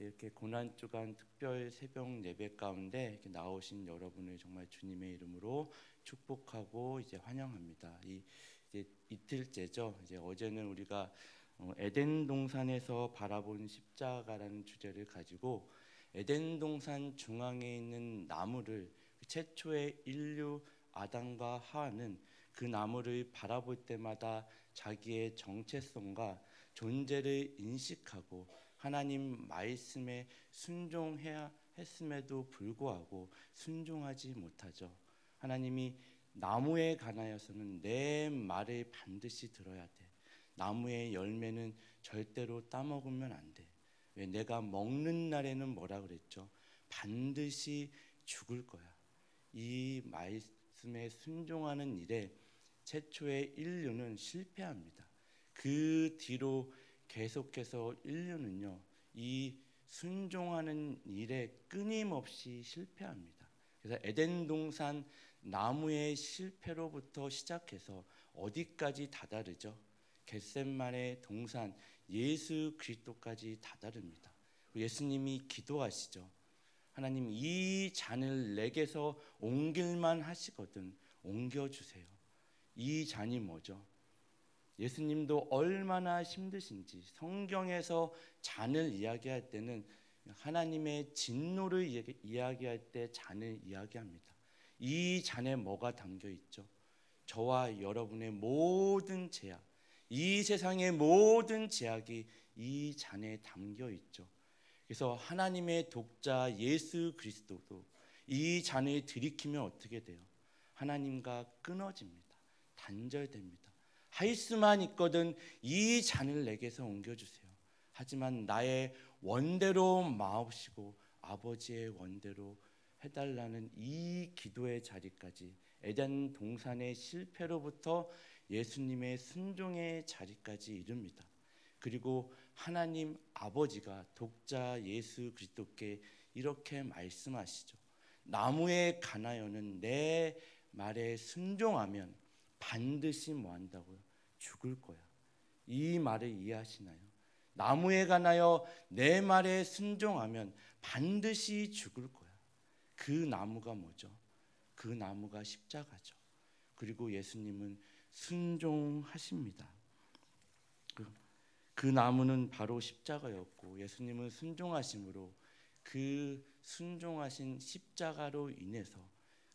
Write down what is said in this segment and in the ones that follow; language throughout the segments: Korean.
이렇게 고난주간 특별 새벽 예배 가운데 이렇게 나오신 여러분을 정말 주님의 이름으로 축복하고 이제 환영합니다. 이제 이틀째죠. 이제 어제는 우리가 에덴 동산에서 바라본 십자가라는 주제를 가지고 에덴 동산 중앙에 있는 나무를 최초의 인류 아담과 하와는 그 나무를 바라볼 때마다 자기의 정체성과 존재를 인식하고 하나님 말씀에 순종해야 했음에도 불구하고 순종하지 못하죠. 하나님이 나무에 관하여서는 내 말을 반드시 들어야 돼. 나무의 열매는 절대로 따먹으면 안 돼. 왜? 내가 먹는 날에는 뭐라 그랬죠? 반드시 죽을 거야. 이 말씀에 순종하는 일에 최초의 인류는 실패합니다. 그 뒤로 계속해서 인류는요, 이 순종하는 일에 끊임없이 실패합니다. 그래서 에덴 동산 나무의 실패로부터 시작해서 어디까지 다다르죠? 겟셋마네 동산 예수 그리스도까지 다다릅니다. 예수님이 기도하시죠. 하나님, 이 잔을 내게서 옮길만 하시거든 옮겨주세요. 이 잔이 뭐죠? 예수님도 얼마나 힘드신지 성경에서 잔을 이야기할 때는 하나님의 진노를 이야기할 때 잔을 이야기합니다. 이 잔에 뭐가 담겨 있죠? 저와 여러분의 모든 죄악, 이 세상의 모든 죄악이 이 잔에 담겨 있죠. 그래서 하나님의 독자 예수 그리스도도 이 잔을 들이키면 어떻게 돼요? 하나님과 끊어집니다. 단절됩니다. 할 수만 있거든 이 잔을 내게서 옮겨주세요. 하지만 나의 원대로 마옵시고 아버지의 원대로 해달라는 이 기도의 자리까지, 에덴 동산의 실패로부터 예수님의 순종의 자리까지 이릅니다. 그리고 하나님 아버지가 독자 예수 그리스도께 이렇게 말씀하시죠. 나무에 관하여는 내 말에 순종하면 반드시 뭐 한다고요? 죽을 거야. 이 말을 이해하시나요? 나무에 관하여 내 말에 순종하면 반드시 죽을 거야. 그 나무가 뭐죠? 그 나무가 십자가죠. 그리고 예수님은 순종하십니다. 그 나무는 바로 십자가였고 예수님은 순종하심으로 그 순종하신 십자가로 인해서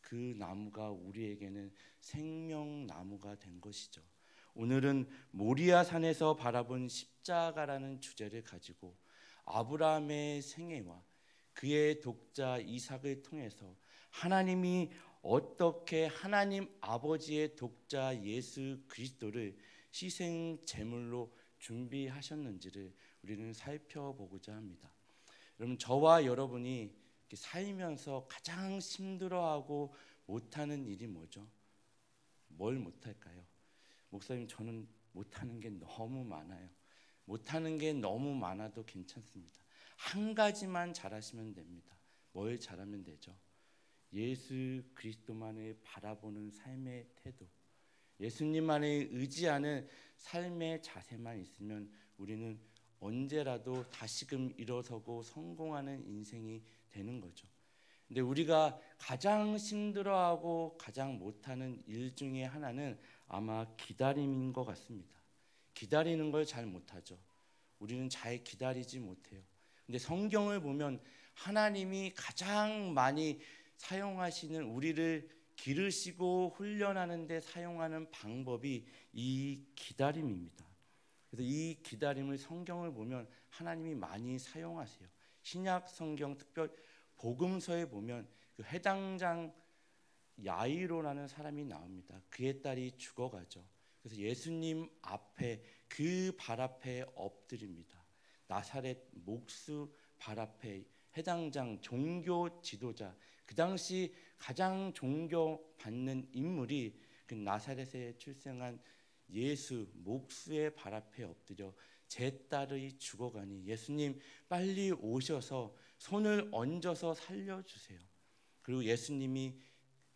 그 나무가 우리에게는 생명나무가 된 것이죠. 오늘은 모리아 산에서 바라본 십자가라는 주제를 가지고 아브라함의 생애와 그의 독자 이삭을 통해서 하나님이 어떻게 하나님 아버지의 독자 예수 그리스도를 희생 제물로 준비하셨는지를 우리는 살펴보고자 합니다. 여러분, 저와 여러분이 살면서 가장 힘들어하고 못하는 일이 뭐죠? 뭘 못할까요? 목사님, 저는 못하는 게 너무 많아요. 못하는 게 너무 많아도 괜찮습니다. 한 가지만 잘하시면 됩니다. 뭘 잘하면 되죠? 예수 그리스도만을 바라보는 삶의 태도, 예수님만을 의지하는 삶의 자세만 있으면 우리는 언제라도 다시금 일어서고 성공하는 인생이 되는 거죠. 근데 우리가 가장 힘들어하고 가장 못하는 일 중에 하나는 아마 기다림인 것 같습니다. 기다리는 걸 잘 못하죠. 우리는 잘 기다리지 못해요. 근데 성경을 보면 하나님이 가장 많이 사용하시는, 우리를 기르시고 훈련하는 데 사용하는 방법이 이 기다림입니다. 그래서 이 기다림을 성경을 보면 하나님이 많이 사용하세요. 신약 성경 특별 복음서에 보면 그 해당장 야이로라는 사람이 나옵니다. 그의 딸이 죽어가죠. 그래서 예수님 앞에, 그 발 앞에 엎드립니다. 나사렛 목수 발 앞에 해당장 종교 지도자, 그 당시 가장 존경받는 인물이 그 나사렛에 출생한 예수 목수의 발 앞에 엎드려 제 딸이 죽어가니 예수님 빨리 오셔서 손을 얹어서 살려주세요. 그리고 예수님이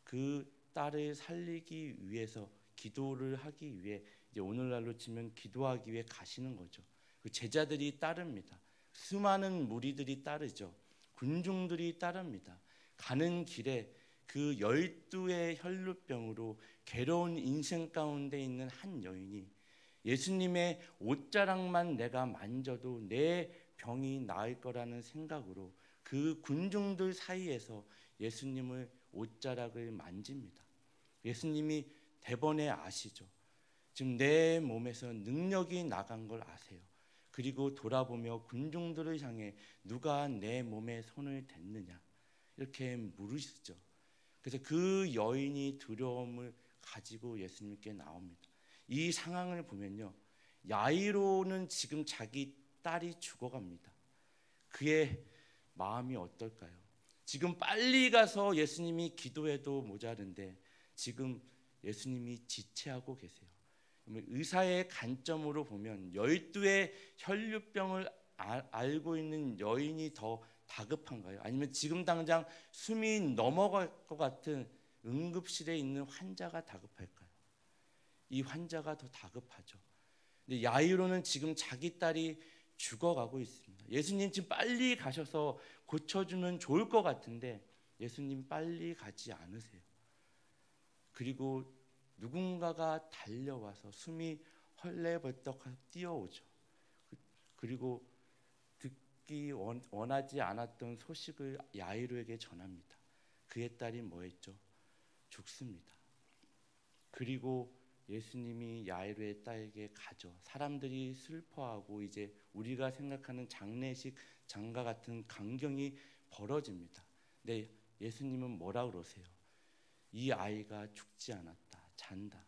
그 딸을 살리기 위해서 기도를 하기 위해, 이제 오늘날로 치면 기도하기 위해 가시는 거죠. 그 제자들이 따릅니다. 수많은 무리들이 따르죠. 군중들이 따릅니다. 가는 길에 그 12의 혈루병으로 괴로운 인생 가운데 있는 한 여인이 예수님의 옷자락만 내가 만져도 내 병이 나을 거라는 생각으로 그 군중들 사이에서 예수님을 옷자락을 만집니다. 예수님이 대번에 아시죠. 지금 내 몸에서 능력이 나간 걸 아세요. 그리고 돌아보며 군중들을 향해 누가 내 몸에 손을 댔느냐 이렇게 물으시죠. 그래서 그 여인이 두려움을 가지고 예수님께 나옵니다. 이 상황을 보면요, 야이로는 지금 자기 딸이 죽어갑니다. 그의 마음이 어떨까요? 지금 빨리 가서 예수님이 기도해도 모자른데 지금 예수님이 지체하고 계세요. 의사의 관점으로 보면 12의 혈류병을 알고 있는 여인이 더 다급한가요? 아니면 지금 당장 숨이 넘어갈 것 같은 응급실에 있는 환자가 다급할까요? 이 환자가 더 다급하죠. 근데 야이로는 지금 자기 딸이 죽어가고 있습니다. 예수님 지금 빨리 가셔서 고쳐주면 좋을 것 같은데 예수님 빨리 가지 않으세요. 그리고 누군가가 달려와서 숨이 헐레벌떡 뛰어오죠. 그리고 듣기 원하지 않았던 소식을 야이로에게 전합니다. 그의 딸이 뭐했죠? 죽습니다. 그리고 예수님이 야이로의 딸에게 가죠. 사람들이 슬퍼하고 이제 우리가 생각하는 장례식 장과 같은 광경이 벌어집니다. 근데 예수님은 뭐라 그러세요? 이 아이가 죽지 않았다. 잔다.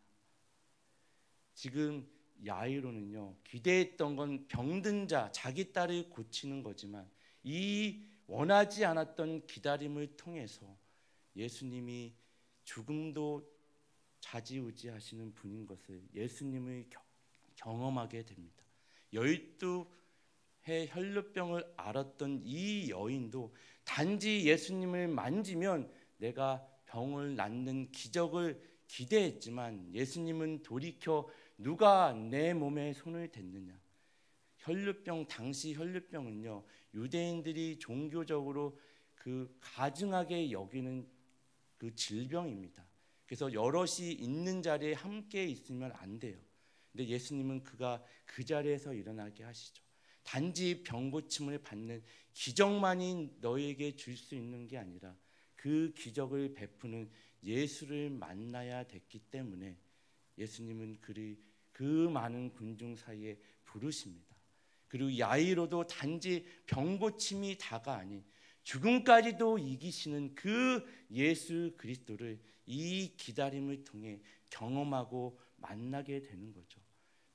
지금 야이로는요, 기대했던 건 병든 자, 자기 딸을 고치는 거지만 이 원하지 않았던 기다림을 통해서 예수님이 죽음도 좌지우지하시는 분인 것을 예수님을 경험하게 됩니다. 12의 혈루병을 앓았던 이 여인도 단지 예수님을 만지면 내가 병을 낫는 기적을 기대했지만 예수님은 돌이켜 누가 내 몸에 손을 댔느냐. 혈루병, 당시 혈루병은요, 유대인들이 종교적으로 그 가증하게 여기는 그 질병입니다. 그래서 여럿이 있는 자리에 함께 있으면 안 돼요. 근데 예수님은 그가 그 자리에서 일어나게 하시죠. 단지 병 고침을 받는 기적만이 너에게 줄 수 있는 게 아니라 그 기적을 베푸는 예수를 만나야 됐기 때문에 예수님은 그를 그 많은 군중 사이에 부르십니다. 그리고 야이로도 단지 병 고침이 다가 아닌 죽음까지도 이기시는 그 예수 그리스도를 이 기다림을 통해 경험하고 만나게 되는 거죠.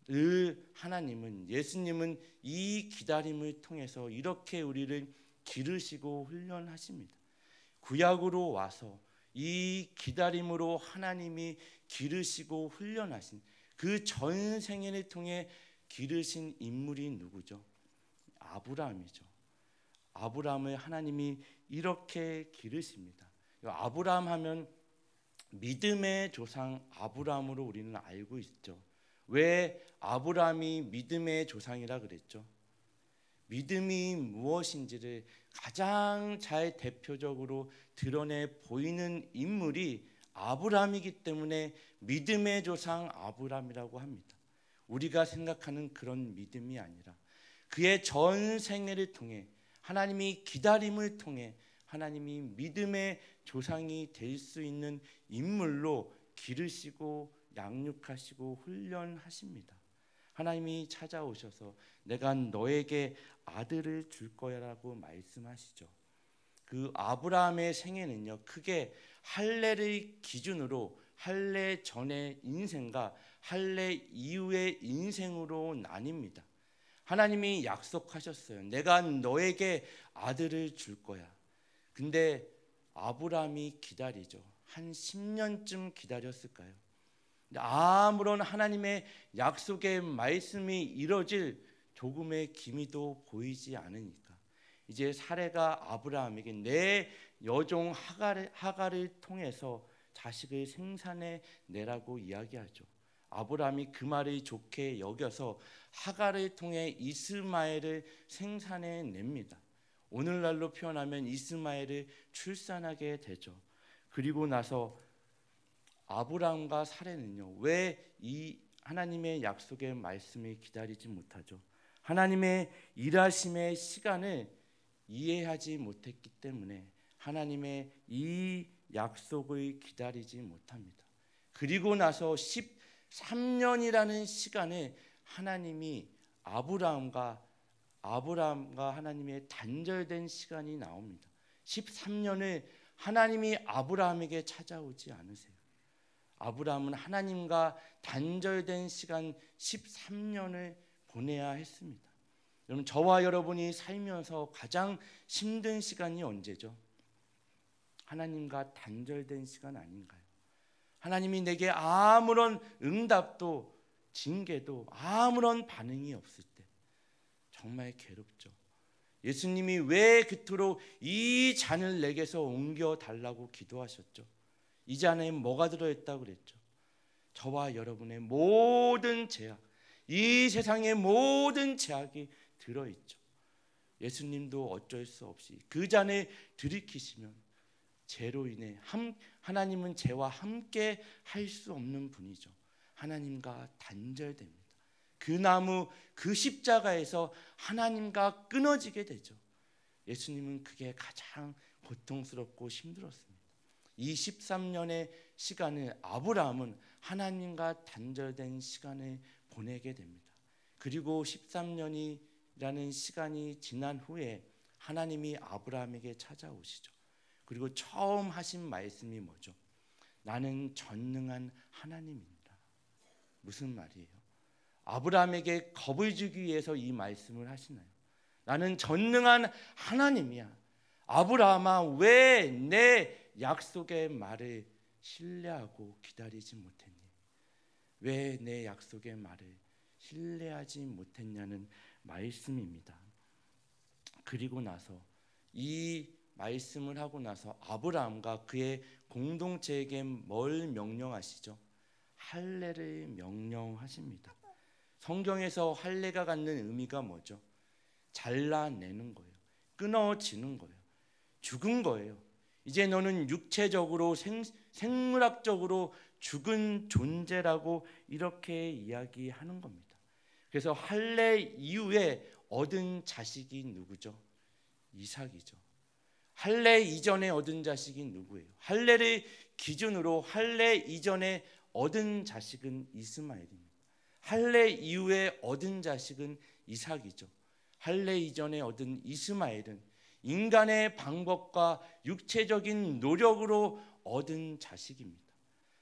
늘 하나님은, 예수님은 이 기다림을 통해서 이렇게 우리를 기르시고 훈련하십니다. 구약으로 와서 이 기다림으로 하나님이 기르시고 훈련하신 그 전생애를 통해 기르신 인물이 누구죠? 아브라함이죠. 아브라함을 하나님이 이렇게 기르십니다. 아브라함 하면 믿음의 조상 아브라함으로 우리는 알고 있죠. 왜 아브라함이 믿음의 조상이라 그랬죠? 믿음이 무엇인지를 가장 잘 대표적으로 드러내 보이는 인물이 아브라함이기 때문에 믿음의 조상 아브라함이라고 합니다. 우리가 생각하는 그런 믿음이 아니라 그의 전 생애를 통해 하나님이 기다림을 통해 하나님이 믿음의 조상이 될 수 있는 인물로 기르시고 양육하시고 훈련하십니다. 하나님이 찾아오셔서 내가 너에게 아들을 줄 거야라고 말씀하시죠. 그 아브라함의 생애는요, 크게 할례를 기준으로 할례 전의 인생과 할례 이후의 인생으로 나뉩니다. 하나님이 약속하셨어요. 내가 너에게 아들을 줄 거야. 근데 아브라함이 기다리죠. 한 10년쯤 기다렸을까요? 아무런 하나님의 약속의 말씀이 이뤄질 조금의 기미도 보이지 않으니까 이제 사레가 아브라함에게 내 여종 하갈을 통해서 자식을 생산해 내라고 이야기하죠. 아브라함이 그 말을 좋게 여겨서 하갈을 통해 이스마엘을 생산해 냅니다. 오늘날로 표현하면 이스마엘을 출산하게 되죠. 그리고 나서 아브라함과 사레는요, 왜 이 하나님의 약속의 말씀을 기다리지 못하죠? 하나님의 일하심의 시간을 이해하지 못했기 때문에 하나님의 이 약속을 기다리지 못합니다. 그리고 나서 13년이라는 시간에 하나님이 아브라함과 하나님의 단절된 시간이 나옵니다. 13년을 하나님이 아브라함에게 찾아오지 않으세요. 아브라함은 하나님과 단절된 시간 13년을 보내야 했습니다. 여러분, 저와 여러분이 살면서 가장 힘든 시간이 언제죠? 하나님과 단절된 시간 아닌가요? 하나님이 내게 아무런 응답도 징계도 아무런 반응이 없을 때 정말 괴롭죠. 예수님이 왜 그토록 이 잔을 내게서 옮겨 달라고 기도하셨죠? 이 잔에 뭐가 들어있다고 그랬죠? 저와 여러분의 모든 죄악, 이 세상의 모든 죄악이 들어있죠. 예수님도 어쩔 수 없이 그 잔을 들이키시면 죄로 인해 하나님은 죄와 함께 할 수 없는 분이죠. 하나님과 단절됩니다. 그 나무, 그 십자가에서 하나님과 끊어지게 되죠. 예수님은 그게 가장 고통스럽고 힘들었습니다. 이 13년의 시간을 아브라함은 하나님과 단절된 시간을 보내게 됩니다. 그리고 13년이라는 시간이 지난 후에 하나님이 아브라함에게 찾아오시죠. 그리고 처음 하신 말씀이 뭐죠? 나는 전능한 하나님입니다. 무슨 말이에요? 아브라함에게 겁을 주기 위해서 이 말씀을 하시나요? 나는 전능한 하나님이야. 아브라함아, 왜 내 약속의 말을 신뢰하고 기다리지 못했니? 왜 내 약속의 말을 신뢰하지 못했냐는 말씀입니다. 그리고 나서 이 말씀을 하고 나서 아브라함과 그의 공동체에게 뭘 명령하시죠? 할례를 명령하십니다. 성경에서 할례가 갖는 의미가 뭐죠? 잘라내는 거예요. 끊어지는 거예요. 죽은 거예요. 이제 너는 육체적으로 생물학적으로 죽은 존재라고 이렇게 이야기하는 겁니다. 그래서 할례 이후에 얻은 자식이 누구죠? 이삭이죠. 할례 이전에 얻은 자식이 누구예요? 할례를 기준으로 할례 이전에 얻은 자식은 이스마엘입니다. 할례 이후에 얻은 자식은 이삭이죠. 할례 이전에 얻은 이스마엘은 인간의 방법과 육체적인 노력으로 얻은 자식입니다.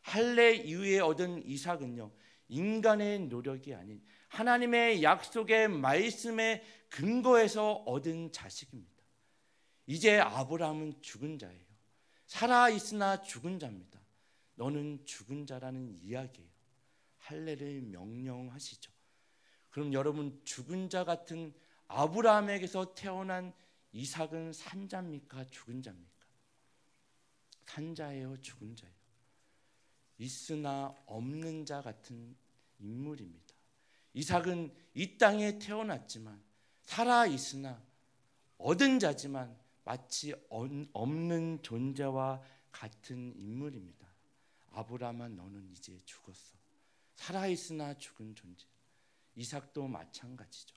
할례 이후에 얻은 이삭은요, 인간의 노력이 아닌 하나님의 약속의 말씀에 근거해서 얻은 자식입니다. 이제 아브라함은 죽은 자예요. 살아있으나 죽은 자입니다. 너는 죽은 자라는 이야기예요. 할례를 명령하시죠. 그럼 여러분, 죽은 자 같은 아브라함에게서 태어난 이삭은 산자입니까? 죽은 자입니까? 산자예요? 죽은 자예요? 있으나 없는 자 같은 인물입니다. 이삭은 이 땅에 태어났지만 살아있으나 얻은 자지만 마치 없는 존재와 같은 인물입니다. 아브라함아, 너는 이제 죽었어. 살아있으나 죽은 존재. 이삭도 마찬가지죠.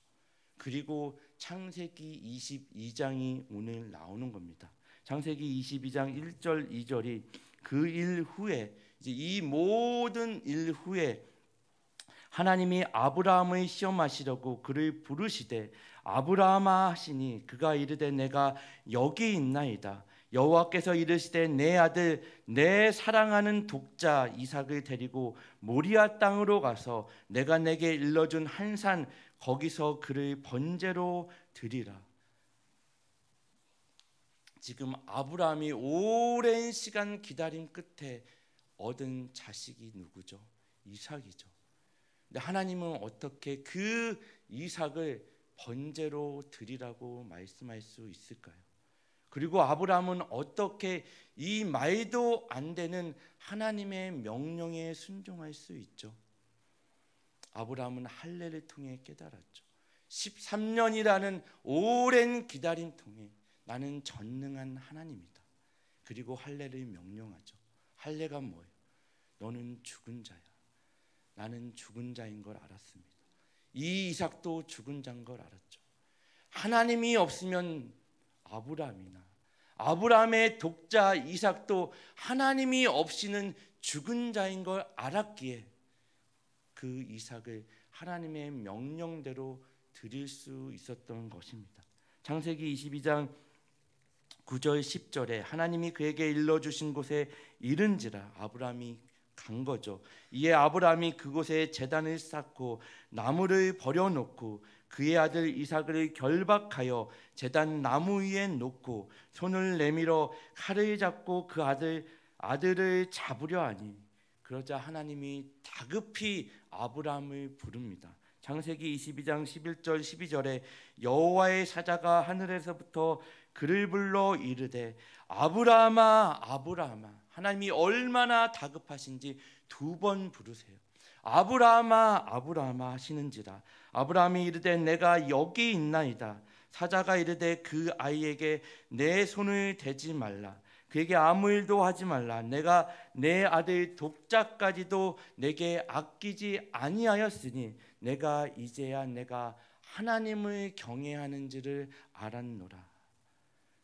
그리고 창세기 22장이 오늘 나오는 겁니다. 창세기 22장 1절 2절이 그 일 후에, 이제 이 모든 일 후에 하나님이 아브라함을 시험하시려고 그를 부르시되 아브라함아 하시니 그가 이르되 내가 여기 있나이다. 여호와께서 이르시되 내 아들 내 사랑하는 독자 이삭을 데리고 모리아 땅으로 가서 내가 내게 일러준 한 산 거기서 그를 번제로 드리라. 지금 아브라함이 오랜 시간 기다림 끝에 얻은 자식이 누구죠? 이삭이죠. 근데 하나님은 어떻게 그 이삭을 번제로 드리라고 말씀할 수 있을까요? 그리고 아브라함은 어떻게 이 말도 안 되는 하나님의 명령에 순종할 수 있죠? 아브라함은 할례를 통해 깨달았죠. 13년이라는 오랜 기다림 통해 나는 전능한 하나님이다. 그리고 할례를 명령하죠. 할례가 뭐예요? 너는 죽은 자야. 나는 죽은 자인 걸 알았습니다. 이 이삭도 죽은 자인 걸 알았죠. 하나님이 없으면 아브라함이나 아브라함의 독자 이삭도 하나님이 없이는 죽은 자인 걸 알았기에 그 이삭을 하나님의 명령대로 드릴 수 있었던 것입니다. 창세기 22장 9절 10절에 하나님이 그에게 일러주신 곳에 이른지라 아브라함이 간 거죠. 이에 아브라함이 그곳에 제단을 쌓고 나무를 버려놓고 그의 아들 이삭을 결박하여 제단 나무 위에 놓고 손을 내밀어 칼을 잡고 그 아들을 잡으려 하니 그러자 하나님이 다급히 아브라함을 부릅니다. 창세기 22장 11절 12절에 여호와의 사자가 하늘에서부터 그를 불러 이르되 아브라함아 아브라함아. 하나님이 얼마나 다급하신지 2번 부르세요. 아브라함아 아브라함아 하시는지라. 아브라함이 이르되 내가 여기 있나이다. 사자가 이르되 그 아이에게 내 손을 대지 말라. 그에게 아무 일도 하지 말라. 내가 내 아들 독자까지도 내게 아끼지 아니하였으니 내가 이제야 내가 하나님을 경외하는지를 알았노라.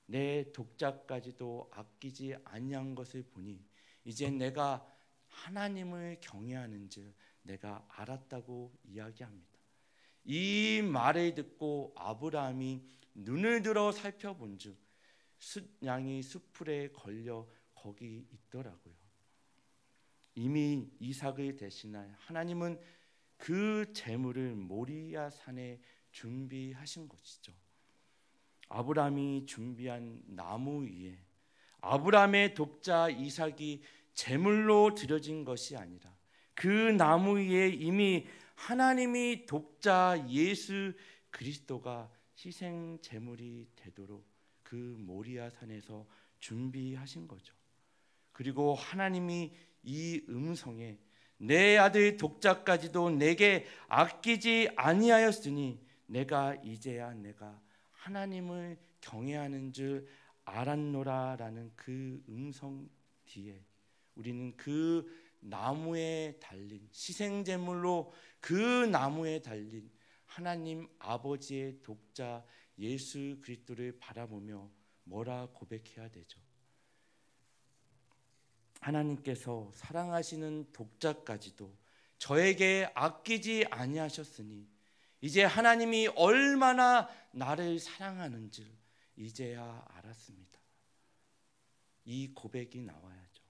내 독자까지도 아끼지 아니한 것을 보니 이제 내가 하나님을 경외하는지 내가 알았다고 이야기합니다. 이 말을 듣고 아브라함이 눈을 들어 살펴본즉 숫양이 숫풀에 걸려 거기 있더라고요. 이미 이삭을 대신할 하나님은 그 제물을 모리아 산에 준비하신 것이죠. 아브라함이 준비한 나무 위에 아브라함의 독자 이삭이 제물로 드려진 것이 아니라 그 나무 위에 이미 하나님이 독자 예수 그리스도가 희생 제물이 되도록 그 모리아 산에서 준비하신 거죠. 그리고 하나님이 이 음성에 내 아들 독자까지도 내게 아끼지 아니하였으니 내가 이제야 내가 하나님을 경외하는 줄 알았노라라는 그 음성 뒤에 우리는 그 나무에 달린 희생제물로 그 나무에 달린 하나님 아버지의 독자 예수 그리스도를 바라보며 뭐라 고백해야 되죠? 하나님께서 사랑하시는 독자까지도 저에게 아끼지 아니하셨으니 이제 하나님이 얼마나 나를 사랑하는지 이제야 알았습니다. 이 고백이 나와야죠.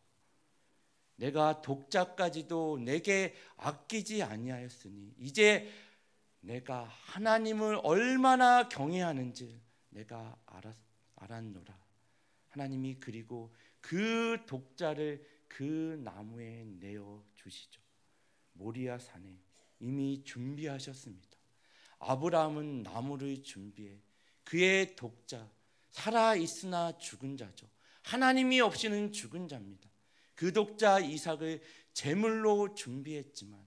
내가 독자까지도 내게 아끼지 아니하였으니 이제 내가 하나님을 얼마나 경외하는지 내가 알았노라. 하나님이 그리고 그 독자를 그 나무에 내어 주시죠. 모리아 산에 이미 준비하셨습니다. 아브라함은 나무를 준비해 그의 독자 살아 있으나 죽은 자죠. 하나님이 없이는 죽은 자입니다. 그 독자 이삭을 제물로 준비했지만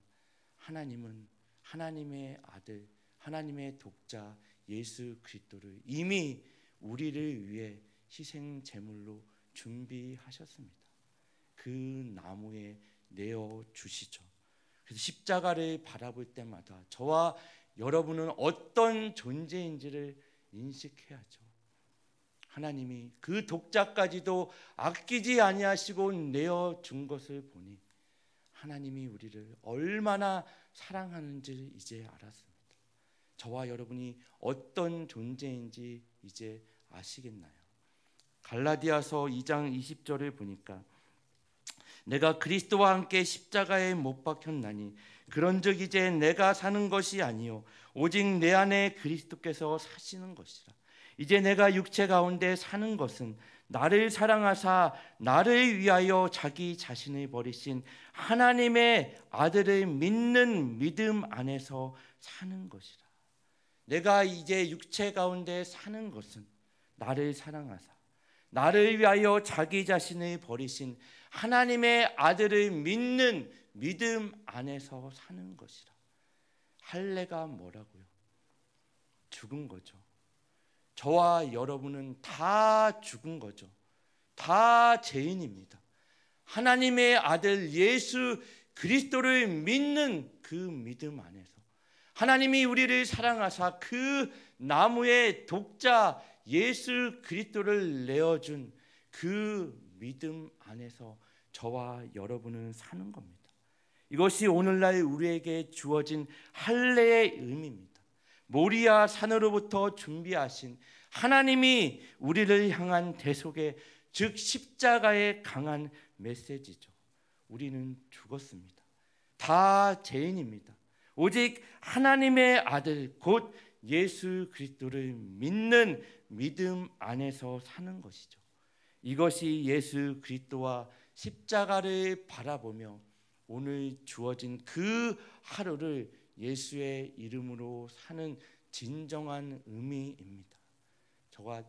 하나님은 하나님의 아들, 하나님의 독자 예수 그리스도를 이미 우리를 위해 희생 제물로 준비하셨습니다. 그 나무에 내어 주시죠. 그래서 십자가를 바라볼 때마다 저와 여러분은 어떤 존재인지를 인식해야죠. 하나님이 그 독자까지도 아끼지 아니하시고 내어 준 것을 보니 하나님이 우리를 얼마나 사랑하는지 이제 알았습니다. 저와 여러분이 어떤 존재인지 이제 아시겠나요? 갈라디아서 2장 20절을 보니까 내가 그리스도와 함께 십자가에 못 박혔나니 그런즉 이제 내가 사는 것이 아니요 오직 내 안에 그리스도께서 사시는 것이라. 이제 내가 육체 가운데 사는 것은 나를 사랑하사 나를 위하여 자기 자신을 버리신 하나님의 아들을 믿는 믿음 안에서 사는 것이라. 내가 이제 육체 가운데 사는 것은 나를 사랑하사 나를 위하여 자기 자신을 버리신 하나님의 아들을 믿는 믿음 안에서 사는 것이라. 할례가 뭐라고요? 죽은 거죠. 저와 여러분은 다 죽은 거죠. 다 죄인입니다. 하나님의 아들 예수 그리스도를 믿는 그 믿음 안에서 하나님이 우리를 사랑하사 그 나무의 독자 예수 그리스도를 내어준 그 믿음 안에서 저와 여러분은 사는 겁니다. 이것이 오늘날 우리에게 주어진 할례의 의미입니다. 모리아 산으로부터 준비하신 하나님이 우리를 향한 대속의 즉 십자가의 강한 메시지죠. 우리는 죽었습니다. 다 죄인입니다. 오직 하나님의 아들 곧 예수 그리스도를 믿는 믿음 안에서 사는 것이죠. 이것이 예수 그리스도와 십자가를 바라보며 오늘 주어진 그 하루를 예수의 이름으로 사는 진정한 의미입니다.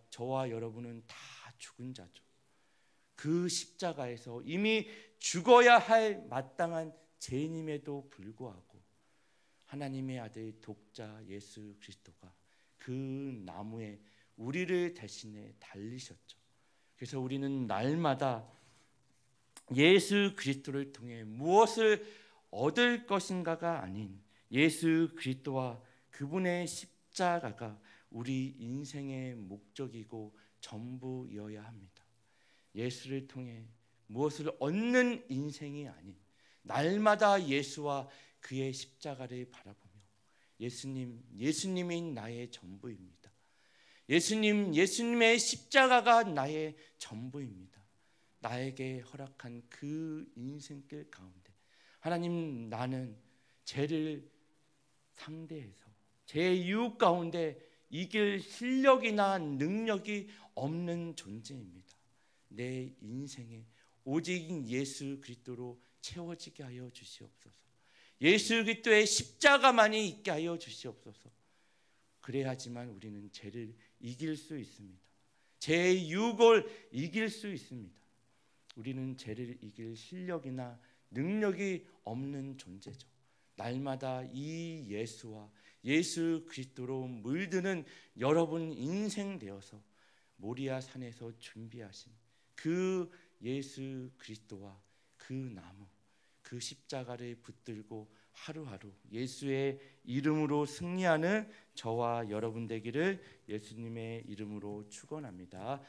저와 여러분은 다 죽은 자죠. 그 십자가에서 이미 죽어야 할 마땅한 죄인임에도 불구하고 하나님의 아들 독자 예수 그리스도가 그 나무에 우리를 대신해 달리셨죠. 그래서 우리는 날마다 예수 그리스도를 통해 무엇을 얻을 것인가가 아닌 예수 그리스도와 그분의 십자가가 우리 인생의 목적이고 전부여야 합니다. 예수를 통해 무엇을 얻는 인생이 아닌 날마다 예수와 그의 십자가를 바라보며 예수님이 나의 전부입니다. 예수님의 십자가가 나의 전부입니다. 나에게 허락한 그 인생길 가운데 하나님, 나는 죄를 상대해서 제 이웃 가운데 이길 실력이나 능력이 없는 존재입니다. 내 인생에 오직 예수 그리스도로 채워지게 하여 주시옵소서. 예수 그리스도의 십자가만이 있게 하여 주시옵소서. 그래야지만 우리는 죄를 이길 수 있습니다. 죄의 유혹을 이길 수 있습니다. 우리는 죄를 이길 실력이나 능력이 없는 존재죠. 날마다 이 예수와 예수 그리스도로 물드는 여러분 인생 되어서 모리아 산에서 준비하신 그 예수 그리스도와 그 나무, 그 십자가를 붙들고 하루하루 예수의 이름으로 승리하는 저와 여러분 되기를 예수님의 이름으로 축원합니다.